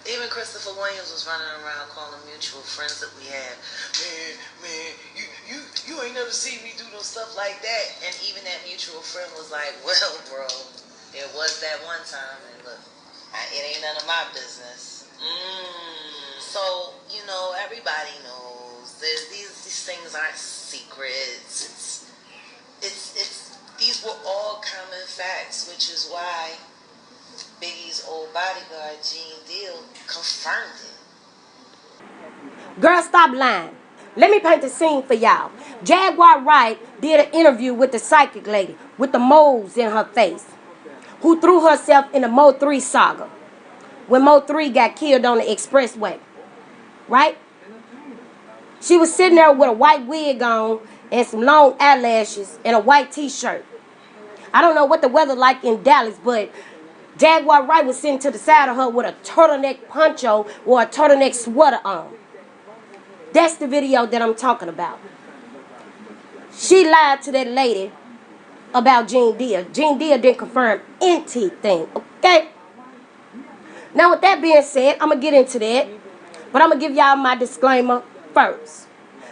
Even Christopher Williams was running around calling mutual friends that we had, man, you ain't never seen me do no stuff like that. And even that mutual friend was like, well, bro, there was that one time, and look, it ain't none of my business. So, everybody knows these things aren't secrets. It's these were all common facts, which is why Biggie's old bodyguard, Gene Deal, confirmed it. Girl, stop lying. Let me paint the scene for y'all. Jaguar Wright did an interview with the psychic lady with the moles in her face, who threw herself in the Mo 3 saga when Mo 3 got killed on the expressway. Right? She was sitting there with a white wig on and some long eyelashes and a white t-shirt. I don't know what the weather like in Dallas, but Jaguar Wright was sitting to the side of her with a turtleneck poncho or a turtleneck sweater on. That's the video that I'm talking about. She lied to that lady about Gene Deal. Gene Deal didn't confirm anything, okay? Now, with that being said, I'm going to get into that, but I'm going to give y'all my disclaimer first.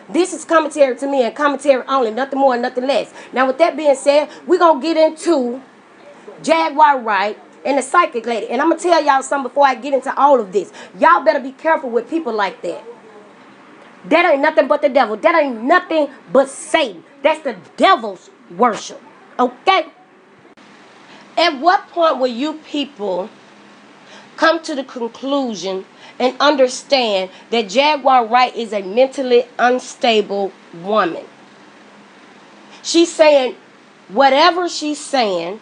This is commentary to me and commentary only, nothing more, nothing less. Now, with that being said, we're going to get into Jaguar Wright and the psychic lady. And I'm going to tell y'all something before I get into all of this. Y'all better be careful with people like that. That ain't nothing but the devil. That ain't nothing but Satan. That's the devil's worship. Okay? At what point will you people come to the conclusion and understand that Jaguar Wright is a mentally unstable woman? She's saying whatever she's saying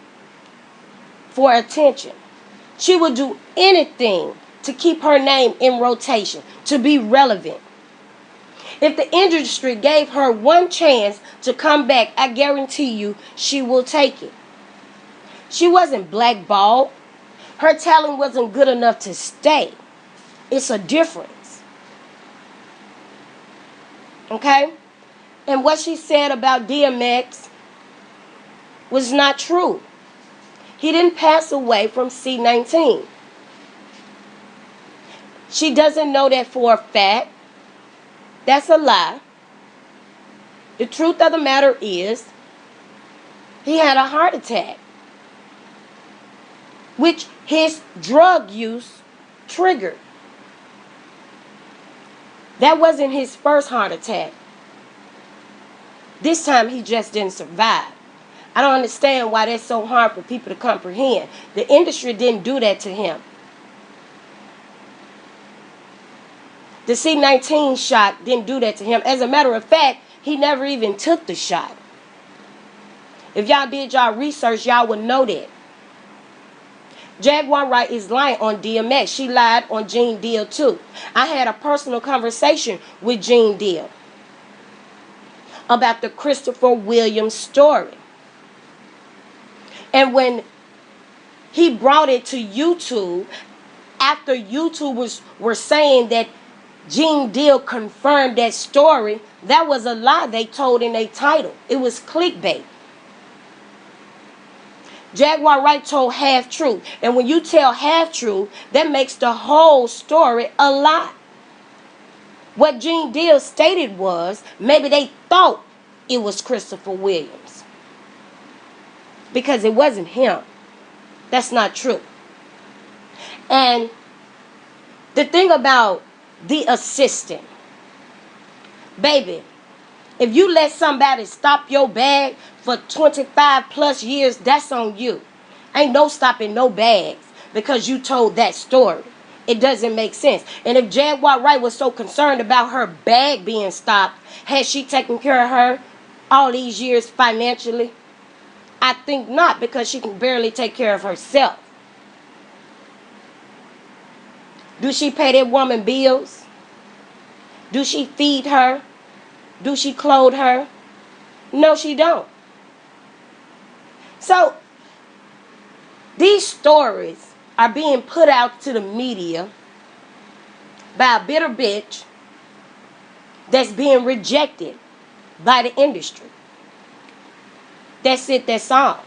for attention. She will do anything to keep her name in rotation, to be relevant. If the industry gave her one chance to come back, I guarantee you she will take it. She wasn't blackballed. Her talent wasn't good enough to stay. It's a difference. Okay? And what she said about DMX was not true. He didn't pass away from C-19. She doesn't know that for a fact. That's a lie. The truth of the matter is, he had a heart attack, which his drug use triggered. That wasn't his first heart attack. This time he just didn't survive. I don't understand why that's so hard for people to comprehend. The industry didn't do that to him. The C-19 shot didn't do that to him. As a matter of fact, he never even took the shot. If y'all did y'all research, y'all would know that. Jaguar Wright is lying on DMX. She lied on Gene Deal too. I had a personal conversation with Gene Deal about the Christopher Williams story. And when he brought it to YouTube, after YouTube were saying that Gene Deal confirmed that story, that was a lie they told in their title. It was clickbait. Jaguar Wright told half truth. And when you tell half truth, that makes the whole story a lie. What Gene Deal stated was, maybe they thought it was Christopher Williams, because it wasn't him. That's not true. And the thing about the assistant, baby, if you let somebody stop your bag for 25 plus years, that's on you. Ain't no stopping no bags because you told that story. It doesn't make sense. And if Jaguar Wright was so concerned about her bag being stopped, has she taken care of her all these years financially? I think not, because she can barely take care of herself. Do she pay that woman bills? Do she feed her? Do she clothe her? No, she don't. So, these stories are being put out to the media by a bitter bitch that's being rejected by the industry. That's it, that's all.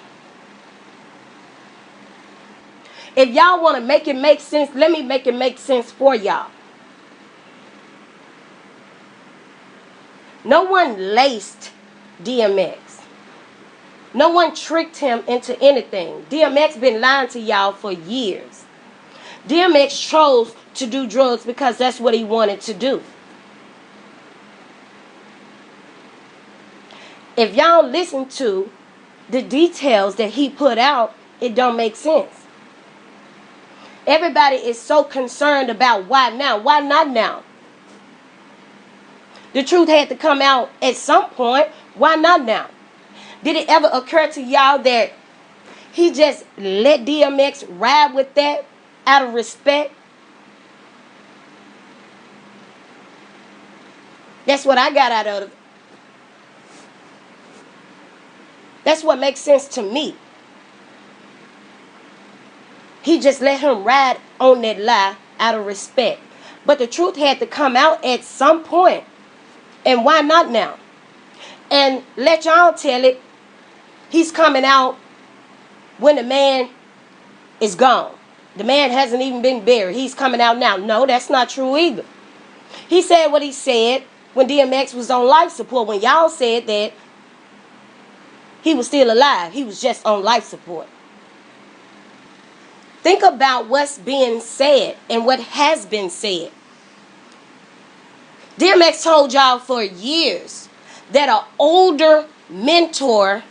If y'all want to make it make sense, let me make it make sense for y'all. No one laced DMX. No one tricked him into anything. DMX been lying to y'all for years. DMX chose to do drugs because that's what he wanted to do. If y'all listen to the details that he put out, it don't make sense. Everybody is so concerned about why now. Why not now? The truth had to come out at some point. Why not now? Did it ever occur to y'all that he just let DMX ride with that out of respect? That's what I got out of it. That's what makes sense to me. He just let him ride on that lie out of respect. But the truth had to come out at some point. And why not now? And let y'all tell it, he's coming out when the man is gone. The man hasn't even been buried. He's coming out now. No, that's not true either. He said what he said when DMX was on life support. When y'all said that he was still alive, he was just on life support. Think about what's being said and what has been said. DMX told y'all for years that an older mentor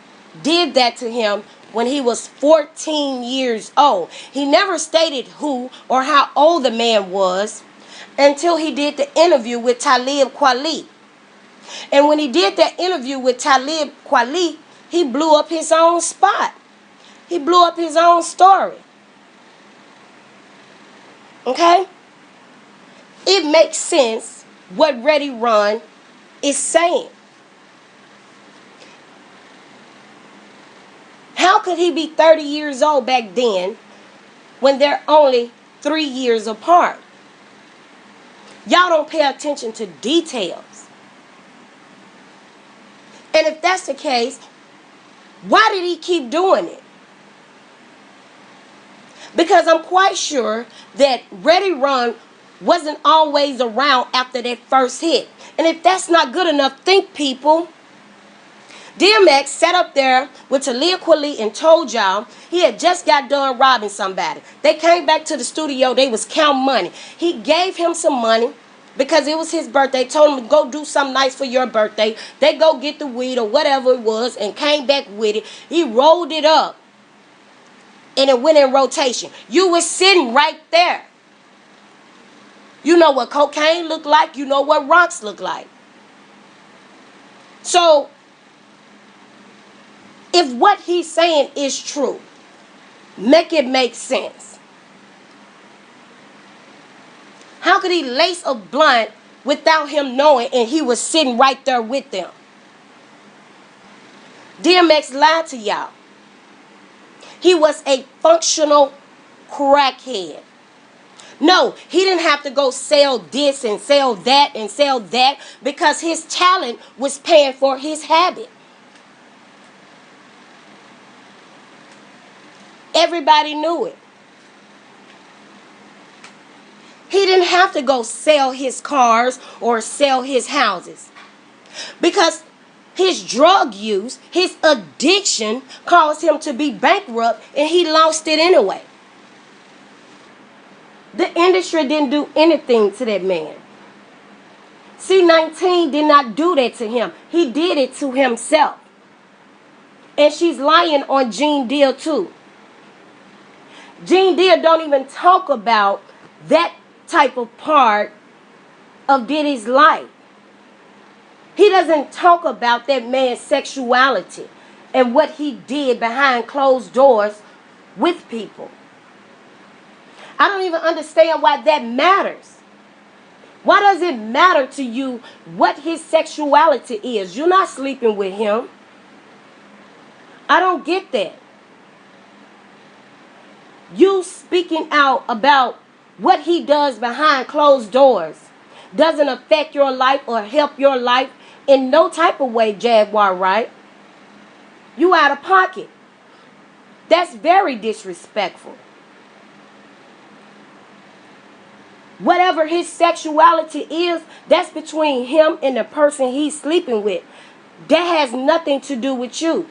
did that to him when he was 14 years old. He never stated who or how old the man was until he did the interview with Talib Kweli. And when he did that interview with Talib Kweli, he blew up his own spot. He blew up his own story. Okay? It makes sense what Ready Run is saying. How could he be 30 years old back then when they're only 3 years apart? Y'all don't pay attention to details. And if that's the case, why did he keep doing it? Because I'm quite sure that Ready Run wasn't always around after that first hit. And if that's not good enough, think, people. DMX sat up there with Talib Kweli and told y'all he had just got done robbing somebody. They came back to the studio. They was counting money. He gave him some money because it was his birthday. Told him to go do something nice for your birthday. They go get the weed or whatever it was and came back with it. He rolled it up and it went in rotation. You was sitting right there. You know what cocaine looked like. You know what rocks look like. So if what he's saying is true, make it make sense. How could he lace a blunt without him knowing and he was sitting right there with them? DMX lied to y'all. He was a functional crackhead. No, he didn't have to go sell this and sell that because his talent was paying for his habit. Everybody knew it. He didn't have to go sell his cars or sell his houses because his drug use, his addiction caused him to be bankrupt and he lost it anyway. The industry didn't do anything to that man. C19 did not do that to him. He did it to himself. And she's lying on Gene Deal too. Gene Deal don't even talk about that type of part of Diddy's life. He doesn't talk about that man's sexuality and what he did behind closed doors with people. I don't even understand why that matters. Why does it matter to you what his sexuality is? You're not sleeping with him. I don't get that. You speaking out about what he does behind closed doors doesn't affect your life or help your life in no type of way, Jaguar Wright. You out of pocket. That's very disrespectful. Whatever his sexuality is, that's between him and the person he's sleeping with. That has nothing to do with you.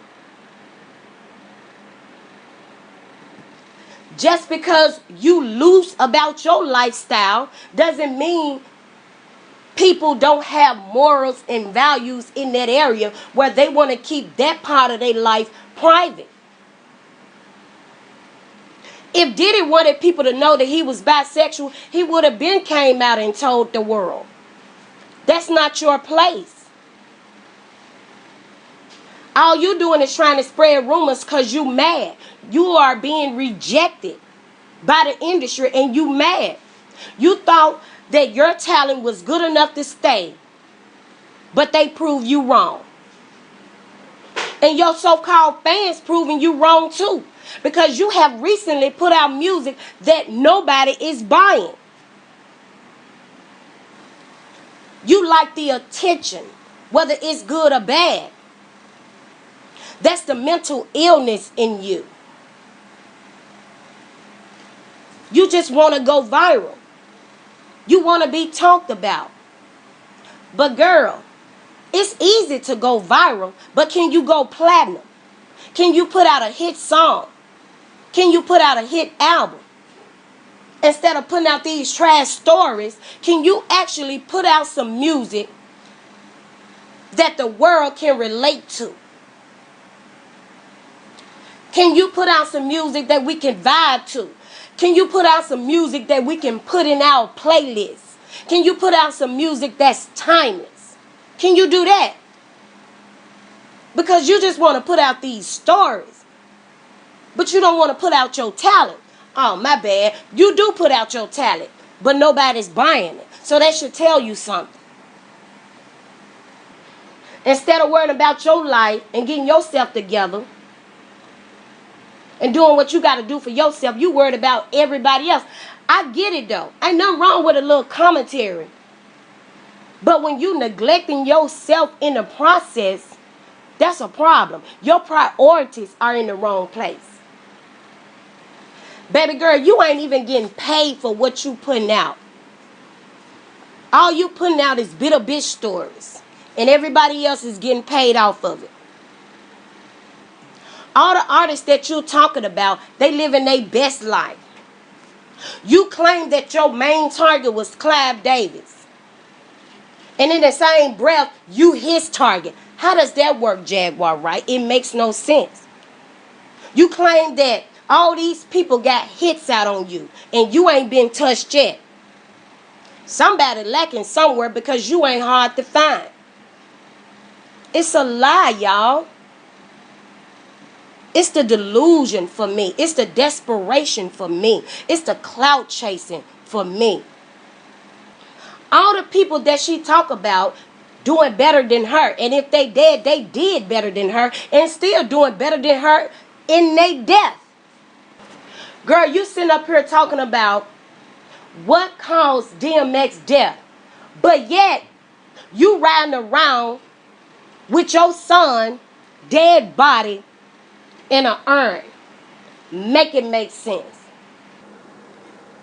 Just because you loose about your lifestyle doesn't mean people don't have morals and values in that area where they want to keep that part of their life private. If Diddy wanted people to know that he was bisexual, he would have been came out and told the world. That's not your place. All you doing is trying to spread rumors because you mad. You are being rejected by the industry and you mad. You thought that your talent was good enough to stay, but they proved you wrong. And your so-called fans proving you wrong too. Because you have recently put out music that nobody is buying. You like the attention, whether it's good or bad. That's the mental illness in you. You just want to go viral. You want to be talked about. But girl, it's easy to go viral, but can you go platinum? Can you put out a hit song? Can you put out a hit album? Instead of putting out these trash stories, can you actually put out some music that the world can relate to? Can you put out some music that we can vibe to? Can you put out some music that we can put in our playlists? Can you put out some music that's timeless? Can you do that? Because you just want to put out these stories, but you don't want to put out your talent. Oh, my bad. You do put out your talent, but nobody's buying it. So that should tell you something. Instead of worrying about your life and getting yourself together and doing what you got to do for yourself, you worried about everybody else. I get it though. Ain't nothing wrong with a little commentary. But when you neglecting yourself in the process, that's a problem. Your priorities are in the wrong place. Baby girl, you ain't even getting paid for what you putting out. All you putting out is bitter bitch stories. And everybody else is getting paid off of it. All the artists that you're talking about, they living their best life. You claim that your main target was Clive Davis. And in the same breath, you his target. How does that work, Jaguar Wright? It makes no sense. You claim that all these people got hits out on you and you ain't been touched yet. Somebody lacking somewhere because you ain't hard to find. It's a lie, y'all. It's the delusion for me. It's the desperation for me. It's the clout chasing for me. All the people that she talk about doing better than her. And if they dead, they did better than her and still doing better than her in their death. Girl, you sitting up here talking about what caused DMX death. But yet, you riding around with your son, dead body, in an urn. Make it make sense.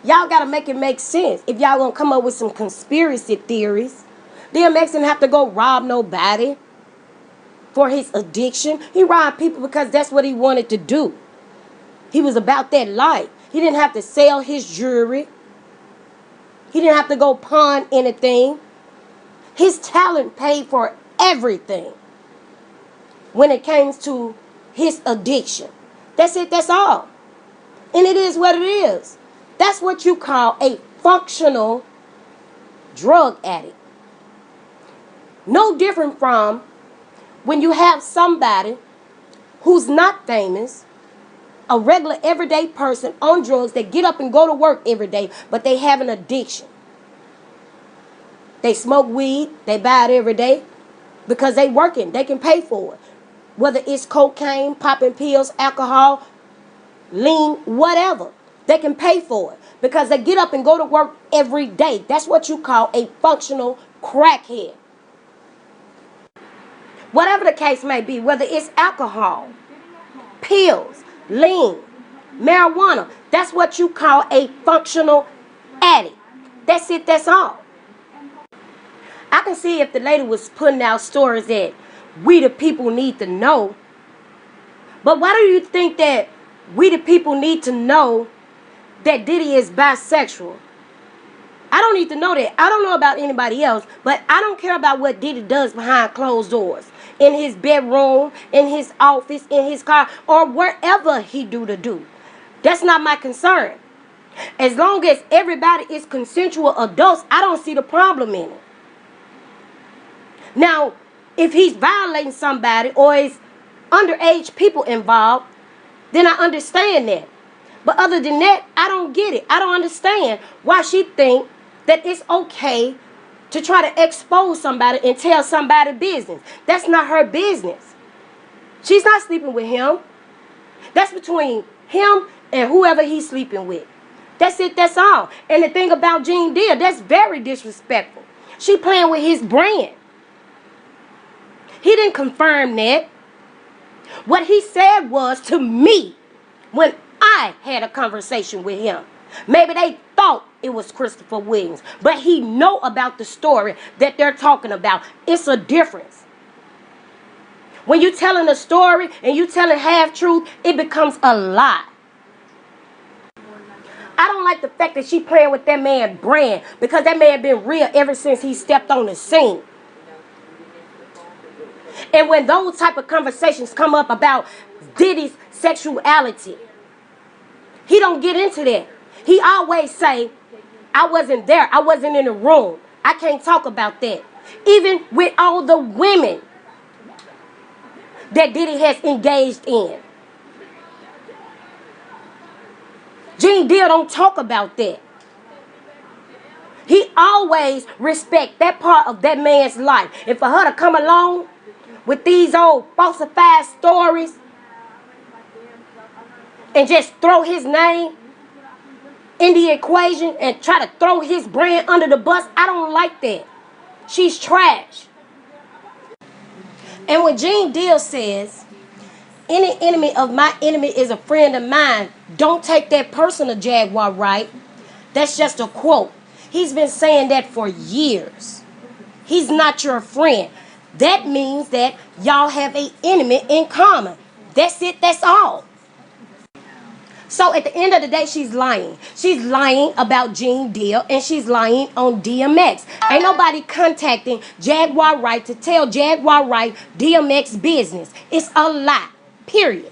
Y'all gotta make it make sense. If y'all gonna come up with some conspiracy theories, DMX didn't have to go rob nobody for his addiction. He robbed people because that's what he wanted to do. He was about that life. He didn't have to sell his jewelry. He didn't have to go pawn anything. His talent paid for everything when it came to his addiction. That's it, that's all. And it is what it is. That's what you call a functional drug addict. No different from when you have somebody who's not famous, a regular everyday person on drugs that get up and go to work every day, but they have an addiction. They smoke weed, they buy it every day because they working, they can pay for it. Whether it's cocaine, popping pills, alcohol, lean, whatever. They can pay for it because they get up and go to work every day. That's what you call a functional crackhead. Whatever the case may be, whether it's alcohol, pills, lean, marijuana, that's what you call a functional addict. That's it, that's all. I can see if the lady was putting out stories that we the people need to know. But why do you think that we the people need to know that Diddy is bisexual? I don't need to know that. I don't know about anybody else, but I don't care about what Diddy does behind closed doors. In his bedroom, in his office, in his car, or wherever he do. That's not my concern. As long as everybody is consensual adults, I don't see the problem in it. Now, if he's violating somebody or is underage people involved, then I understand that. But other than that, I don't get it. I don't understand why she think that it's okay to try to expose somebody and tell somebody business. That's not her business. She's not sleeping with him. That's between him and whoever he's sleeping with. That's it, that's all. And the thing about Gene Deal, that's very disrespectful. She playing with his brand. He didn't confirm that. What he said was to me when I had a conversation with him. Maybe they thought it was Christopher Williams, but he know about the story that they're talking about. It's a difference. When you're telling a story and you telling half truth, it becomes a lie. I don't like the fact that she playing with that man's brand, because that man been real ever since he stepped on the scene. And when those type of conversations come up about Diddy's sexuality, he don't get into that. He always say, I wasn't there. I wasn't in the room. I can't talk about that. Even with all the women that Diddy has engaged in. Gene Deal don't talk about that. He always respect that part of that man's life. And for her to come along with these old falsified stories and just throw his name in the equation and try to throw his brand under the bus, I don't like that. She's trash. And when Gene Deal says, any enemy of my enemy is a friend of mine, don't take that personal, Jaguar Wright. That's just a quote. He's been saying that for years. He's not your friend. That means that y'all have an enemy in common. That's it, that's all. So at the end of the day, she's lying. She's lying about Gene Deal, and she's lying on DMX. Ain't nobody contacting Jaguar Wright to tell Jaguar Wright DMX business. It's a lie. Period.